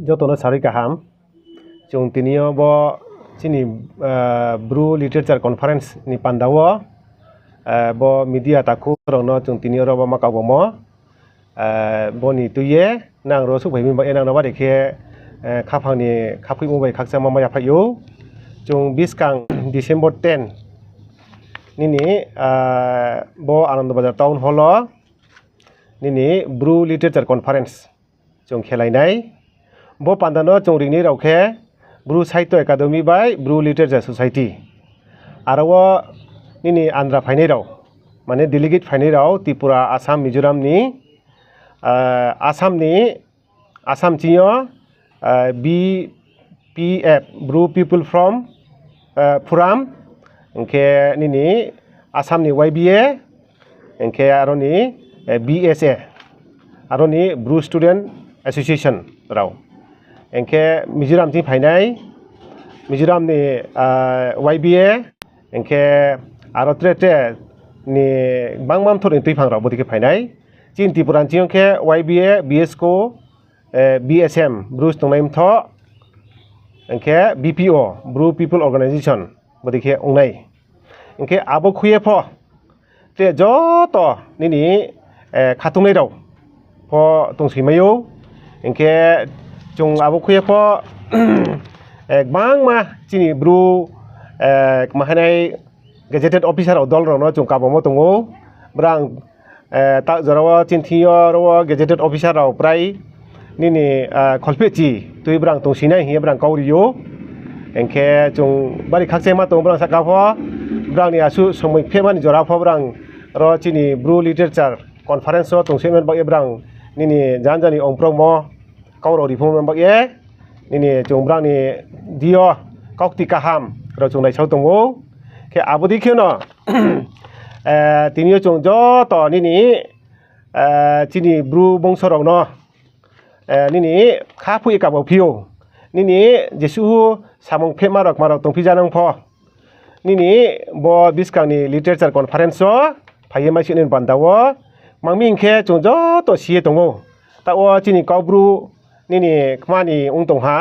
jotono sari kaham chung tinio bo chini bru literature conference ni pandawo bo media taku rono chung tinio ro bo makabo mo bo ni tuye nang ro su bhaimi ba enang no ba dekhe khapangni khapui mo bai khaksa ma ya phayo chung 20 kang December 10 nini bo Anand Bazar town hall nini bru literature conference chung khelai nai bo pandano chung ringni raukhe bru sahitya academy by bru literature society aro nini andhra phainai rao mane delegate phainai rao Tripura Assam Mizoram ni Assam chiyo BPF bru people from Puram engke nini Assam ni YBA engke aro ni BSA aro ni bru student association rao engke Mizoram ti phainai Mizoram ni YBA engke aro tre ni bangmam thorin tuiphang rao bodike phainai chin Tripura chi engke YBA BSco BSM bru stongnai tho engke BPO bru people organization bodike ongnai engke abo khuye pho te joto nini khatungnai rao pho tongsimayo engke chung abo khuye pho bangma chini bru mahanai gazetted officer dol rono chung kabomo tongo brang ta jarawa chinthio ro gazetted officer rao prai nini kholpechi tui brang tongsinai hi brang kauriyo engke chung bari khakse ma tong brang saka pho brang ni asu somoi phemani jora pho brang ro chini bru literature conference ro tongsemen ba brang nini janjani ongprong mo kauro rifom ba ye nini chung brang ni dio kaukti kaham ro chung nai sau tongo ke abodi kheno tinio chung jo to nini chini bru bongso rok no nini khapui ka bo phio nini jesu samong phema rok marok tongpi janang pho nini bo biskangni literature conference o phayema sinin bandawo mangmingkhe chung jo to sie tongo tawo chini kaubru nini khmani ungtong ha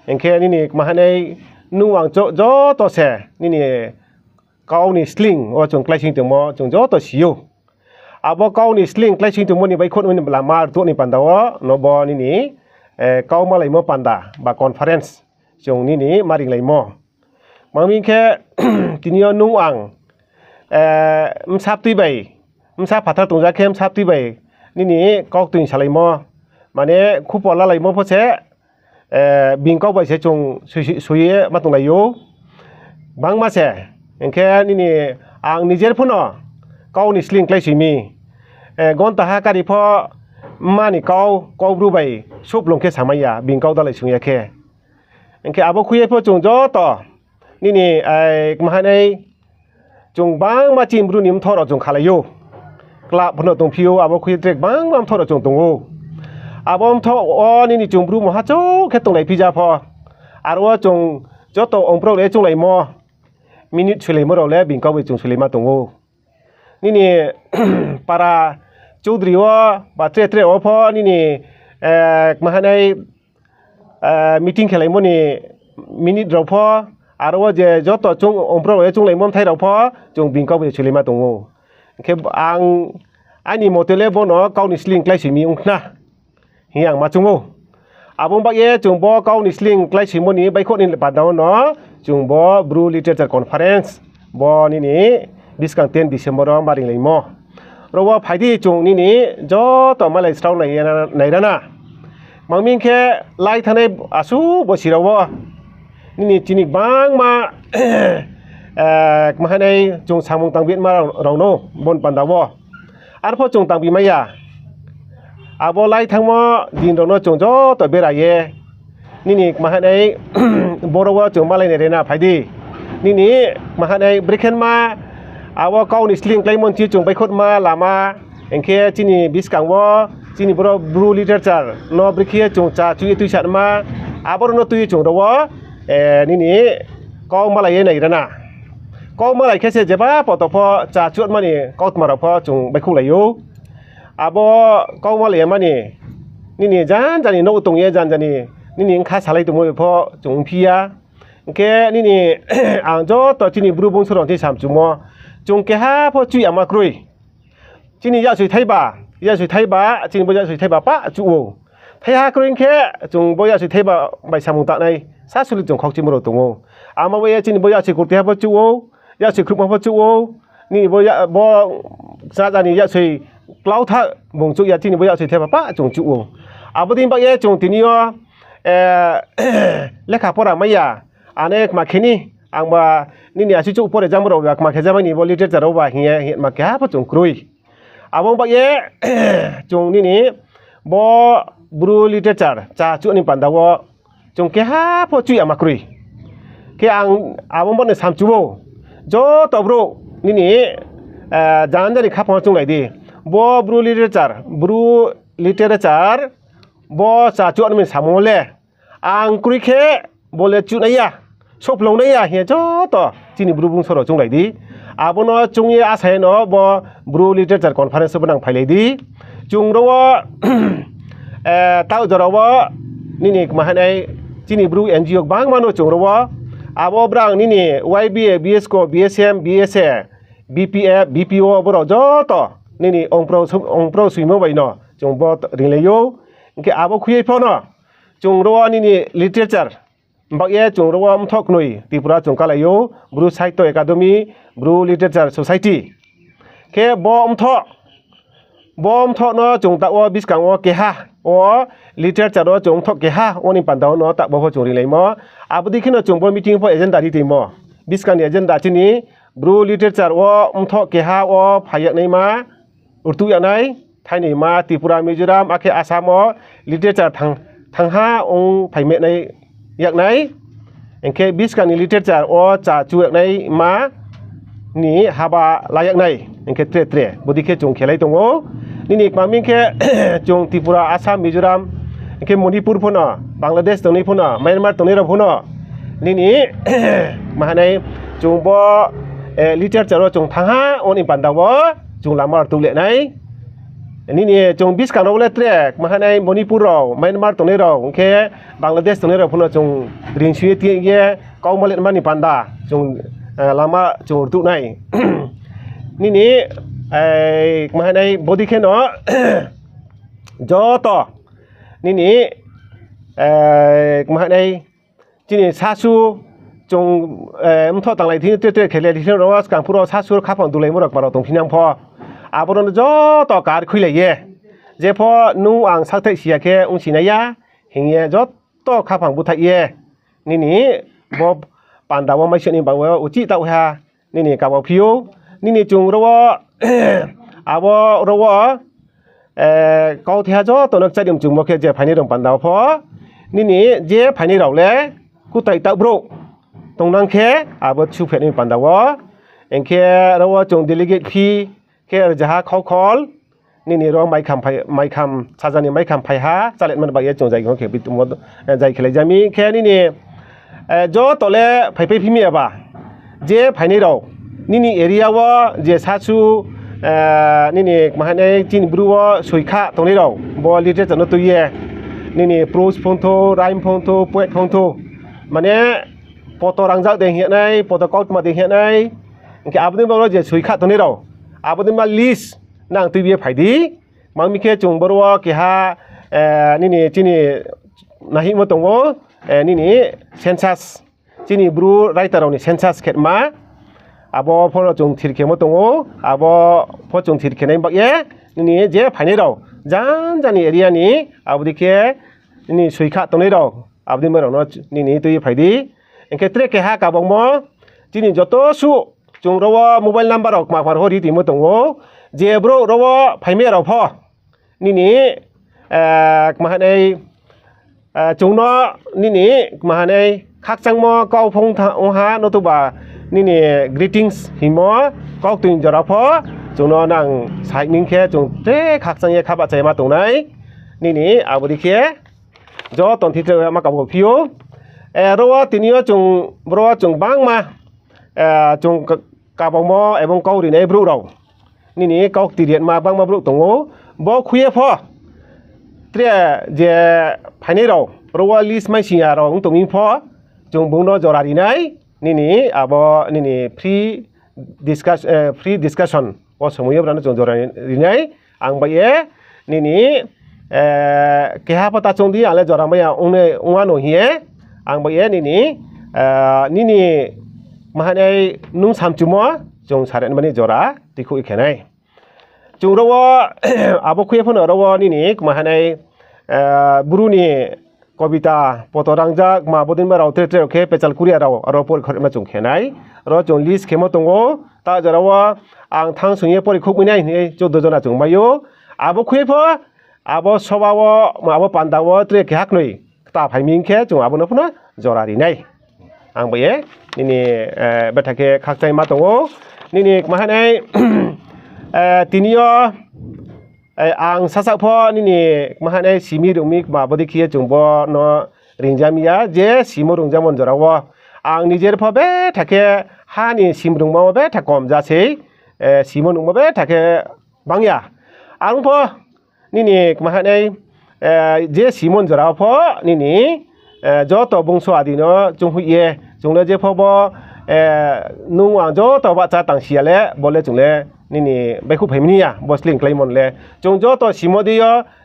engkhe nini mahanai nuwang jo to se nini kauni sling o chung klaising tongmo chung jo to sio abo kauni sling klaising tongmo ni bai khot ni lamar to ni pandawo no bo nini kauma laimo panda ba conference chung nini maring laimo mangmingkhe tinio nuwang msap tui bai msap phathar tongja khe msap tui bai nini kok tui salaimo mane khupola laimo phose bingkok bai se chung suye matung layo bangma se engkhe nini ang nijer phuno kauni sling klaisimi gonta ha kari pho mani kaubru bai sup longkhe samaya bingkok dalai sungya khe engkhe abo khuye pho chung jo to nini mahanai chung bangma chimbru nim thoro chung khalayo club phono tongphio abo khuye trek bangma thoro chung tongo abom tho o nini chungbru mo hacho khe tonglai pija pho aro chung joto ongprok le chung laimo minute sulaimo ro le bingkok bai chung sulaima tongo nini para Chaudhary o ba tre o pho nini mahanai meeting khelaimo ni minute ro pho aro je joto chung ongprok le chung laimo thai ro pho chung bingkok bai sulaima tongo khe ang ani motele bono kauni sling klaisimi ungna hiang machungo abong ba ye chungbo kauni sling klaisimo ni bai khoni padao no chungbo bru literature conference bo nini biskang 10 December ro maring leimo robo phaidi chung nini jo to malai strong nai rana mangmingkhe lai thanai asu bo sirawo nini chini bangma mahanai chung samung tangbit ma rauno bon pandawo arpho chung tangbi maya abo lai thangmo din rono chung jo to beraye nini mahanai borowo chung malai ne rena phaidi nini mahanai brikhen ma abo kauni sling klaimon chi chung baikhot ma lama engkhe chini biskangwo chini bru literature no brikhe chung cha chui tuisat ma abo no tui chung rowo nini kau malai nai rana kau malai khese jeba potopho cha chuat mani kaut marapho chung baikhung layo abo kau malai mani นี่จานนี่โนตรงเงี้ยจานนี่ข้าสาเลยตรงมือพอจงพิยาแค่นี่อ่างจ้อต่อที่นี่บรูบงสรองที่3จุมอจงแค่พอจุยอามากรุยที่นี่ยาสุยไทยบ้ายาสุยไทยบ้าที่นี่บ่ยาสุยไทยบ้าปะจูโอไทยกรุยแค่จงบ่ยาสุยไทยบ้าใบสามุตะในซาสุลิจงขอกจิมโรตรงโออามาเวยที่นี่บ่ยาสุยกุฏิฮะพอจูโอยาสุยครุมาพอจูโอนี่บ่ซาจานี่ยาสุยกล่าวท่าบงจุยาที่นี่บ่ยาสุยไทยบ้าปะจงจูโออาบดินบ่ยาจงที่นี่เลขาพอราไม่ยาอันนี้มาแค่นี้อังว่านี่อาชีพอุปนิสัยจำเราแบบมาแค่จะไม่นี่บริเตอร์จะรู้ว่าเฮียมาแค่พอจงครุยอาบงบ่ยาจงนี่บ่บรูลิเตอร์จ้าจุนี่ปันดาวจงแค่พอจุยอามาครุยแค่อังอาบงบ่เนี่ย3จุโบจ่อตัวบรูนี่จานจะนี่ข้าพอจงไหนดีบ่บรูลิเตอร์บ่จ้าจุนี่มันสามโมเลอังครุยแค่บ่เลจุนายาชอบลงนายาเฮียจ่อตัวที่นี่บรูบุงสระจงไหนดีอาบงน้อจงยี่อาศัยน้อบ่บรูลิเตอร์คอนเฟอเรนซ์บังไฟเลยดีจงรู้ว่าเต้าจะรู้ว่านี่มาให้ที่นี่บรูNGOบางมาโนจงรู้ว่าอาบ่บรังนี่ YBA BSco BSM BSA BPF BPO บ่รอจ่อตัวนี่องค์โปรสุยโมไว้เนาะจงบ่ริงเลยโยแค่อาบ่คุยพอเนาะจงรู้ว่านี่ลิเทเรเจอร์บักเย่จงรู้ว่าทอกหน่วยที่พระจงกาลายบรูไซต์ตัวเอคาเดมีบรูลิเทเรเจอร์โซไซตี้แค่บอมทอกเนาะจงตะว่าบิสกังว่าเกฮะว่าลิเทเรเจอร์จงทอกเกฮะวันนี้ปันดาวเนาะตะบ่พอจงริเลยมั้งอาบุดีขึ้นจงบ่มีทิ้งพอเอเจนดาที่ตีมั้งบิสกันเอเจนดาที่นี้บรูลิเทเรเจอร์ว่าทอกเกฮะว่าพายักในมาอุตุอย่างไหนไทยนี่มาติปุรามิโซรัมอาเคอาสามลิเทเรเจอร์ทั้ง5องค์ไผเมในอย่างไหนเอ็งเคบิสกันลิเทเรเจอร์ว่าจะช่วยในมานี่ฮาบาลายอย่างไหนเอ็งเคเตรบุดีเคจงเขลัยตรงโอนี่มามิงเคจงติปุราอาสามมิโซรัมเอ็งเคมณฑิปุรพุ่นอ่ะบังกลาเทศตรงนี้พุ่นอ่ะเมียนมาตรงนี้เราพุ่นอ่ะนี่มาในจงบ่ลิเทเรเจอร์จงทั้ง5องค์อิปันดาวจงลามาตุเลไหนนี่จงบิสกันเราเลยเตะมาให้มณฑิปุรเราเมียนมาตรงนี้เราโอเคบังกลาเทศตรงนี้เราพุ่นจงเรียนชีวิตที่เงี้ยก้าวมาเล่นมันนิปันดาจงลามาจงตุไหนนี่มาให้บอดี้แค่เนาะจ่อต่อนี่มาให้ที่นี่ซาซูจงมันทอดต่างไรที่เตะเขลียที่เราว่าการพูดเราซาซูข้าพงดูเลยมั่งเราตรงที่นั่งพออาบน้ำจ่อต่อการคุยเลยเจ้าพอนุ่งอ่างสักเทเสียแค่องค์ชินายาเฮียจ่อต่อข้าพงบุตรนี่บปันดาวไม่ใช่นี่บ่าวอุจิตาวฮะนี่กับว่าพิวนี่จงรู้ว่าอาบ่รู้ว่าเขาเทียจ่อตัวนักใจดมจุ่มมาแค่เจ้าภายในโรงปันดาวพอนี่เจ้าภายในเราเลยกูไต่ตะบรุตรงนั้นแค่อาบ่ชูเพชรนี่ปันดาวเองแค่รู้ว่าจงเดลิเกตพีแค่จะหาเขาคอลนี่เราไม่คำซาจานี่ไม่คำไพ่ฮะจะเล่นมันไปจงใจของเขบิตุมใจเขลจามีแค่นี่จ่อตัวเล่ไพ่พิมีอะบ่าเจ้ภายในเรานี่เอริยาวเจ้าซาซูนี่มาให้จีนบรูว่าสวยค่าตรงนี้เราบอลลิเทจะนตัวเย่นี่โปรสพงโตไรม์พงโตป่วยพงโตมันเนี่ยพอตัวรังจักเดียงเหี้ยไหนพอตัวกอดมาเดียงเหี้ยไหนแค่อาบุดินบอกว่าเจ้าสวยค่าตรงนี้เราอาบุดินมาลิสนั่งตัวเย่ไผ่ดีมันมีแค่จงบรูว่าแค่ฮะนี่จีนนาฮิมาตรงว่านี่เซนซัสจีนี่บรูไรต์เราเนี่ยเซนซัสเข็ดมาอาบ่พอจงถือเข็มมาตรงโออาบ่พอจงถือเข็มในบักเย่นี่เจ้าภายในเราจานนี่เอเรียนี่อาบุดิแค่นี่สวยค่าตรงนี้เราอาบุดินมาเราเนาะนี่ตัวเย่ไผ่ดีเอ็งแค่เตะแค่ฮะกับบังมอจีนี่จะโตสู้จงรู้ว่าโมบายนัมเบอร์ออกมาพอหัวดีมาตรงโอเจ้าบรูรู้ว่าไผ่เมียเราพอนี่มาให้จงเนาะนี่มาให้คักจังมอก้าวพงองหาโนตุบานี่greetings หิมอก้าวตุนจราพอจงเนาะนั่งสายมิงแค่จงเต้คักจังเย่ขับใจมาตรงไหนนี่อาบุดิแค่จ่อตอนที่เจอมากับพิวรู้ว่าทีนี้จงรู้ว่าจงบังมาจงกับบังมอบังก้าวดีในบรูเรานี่ก้าวตีเดียนมาบังมาบรูตรงโอบอกคุยพอ เตรียเจภายในเราเพราะว่าลิสต์ไม่ชิงเราตรงนี้พอจงบุ้งโนจอราดีไหนนี่อาบนี่free discussion ว่าสมัยนั้นจงจอราดีไหนอังไปนี่แค่พอตาจงดีอะไรจอราไม่เอาองค์โนเฮียอังไปนี่มาให้นุ่งสามจุมจงสารมันนี่จอราที่คุยแค่ไหนจงเราว่าอาบคุยพนเราว่านี่มาให้บุรุณีกบิตาปตรังจากมาบดินมาเราเตะโอเคไปจัลคุรีเราปวดขดมาจงแค่ไหนเราจงลิสเข้มาตรงโอตาจะเราว่าอ่างทางสุญญปวดคุกไม่ได้นี่จุดโดนจงมาอยู่อาบคุยพออาบสวาวมาอาบปันดาวเตะแค่หักหน่อยตาไผ่มิงแค่จงอาบนพนะจอราดีไหนอังไปนี่บัตรแค่ขักใจมาตรงโอนี่มาให้ทีนี้อังสักพอนี่มาให้สิมีรุ่งมีมาบดีเคียจงบ่เนาะริงจามียาเจสิมรุ่งจามอนจราว่าอังนิเจอร์พอเบถ้าแค่หานี่สิมรุ่งมาเบถ้ากอมจะเสสิมรุ่งมาเบถ้าแค่บางอย่างอังพอนี่มาให้เจสิมอนจราพอนี่จอตัวบงสวาดีเนาะจงหุยจงเลยเจพอบ่นุ่งอ่างจอตัวว่าจะตั้งเสียแล้วบ่เลยจงเลยนี่ไปคู่เพมินีบอสลิงไคลมอนเลยจงจอตัวสิมอดี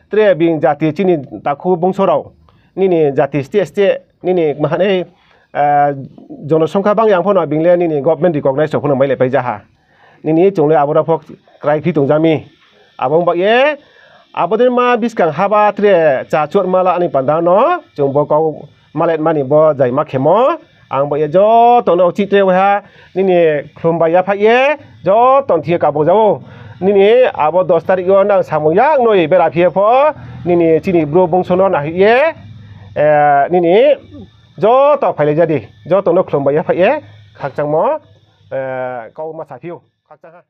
เตรียบิงจัติจินีตาคู่บงสเรานี่จัติสเตนี่มาให้จงเราสงครามบางอย่างพอหน่อยบิงเลยนี่ก็เป็นดีกว่าในสกุลไม่เลยไปจ้าฮะนี่จงเลยอาบุระพกใครพี่ตรงจามีอาบงบักอาบุเดนมาบิสกังฮาบาเตรียจ่าชวดมาละอันนี้ปันดาวเนาะจงบอกเขามาเล็ดมานี่บ่ใจมาเขมอังบ่ยจ่อตอนเอาจิตเตวฮะนี่คลุมใบยาพะจ่อตอนเทียกับบ่เจ้านี่อาบ่10 तारीख यो ना सामु याक नय बेरा फिए फนี่चिनि ब्रो बंसनो ना हिएนี่จ่อตอไผเลยจะดิจ่อตอนคลุมใบยาพะखाกจังหมอเกามาสาพิวखाกจังฮะ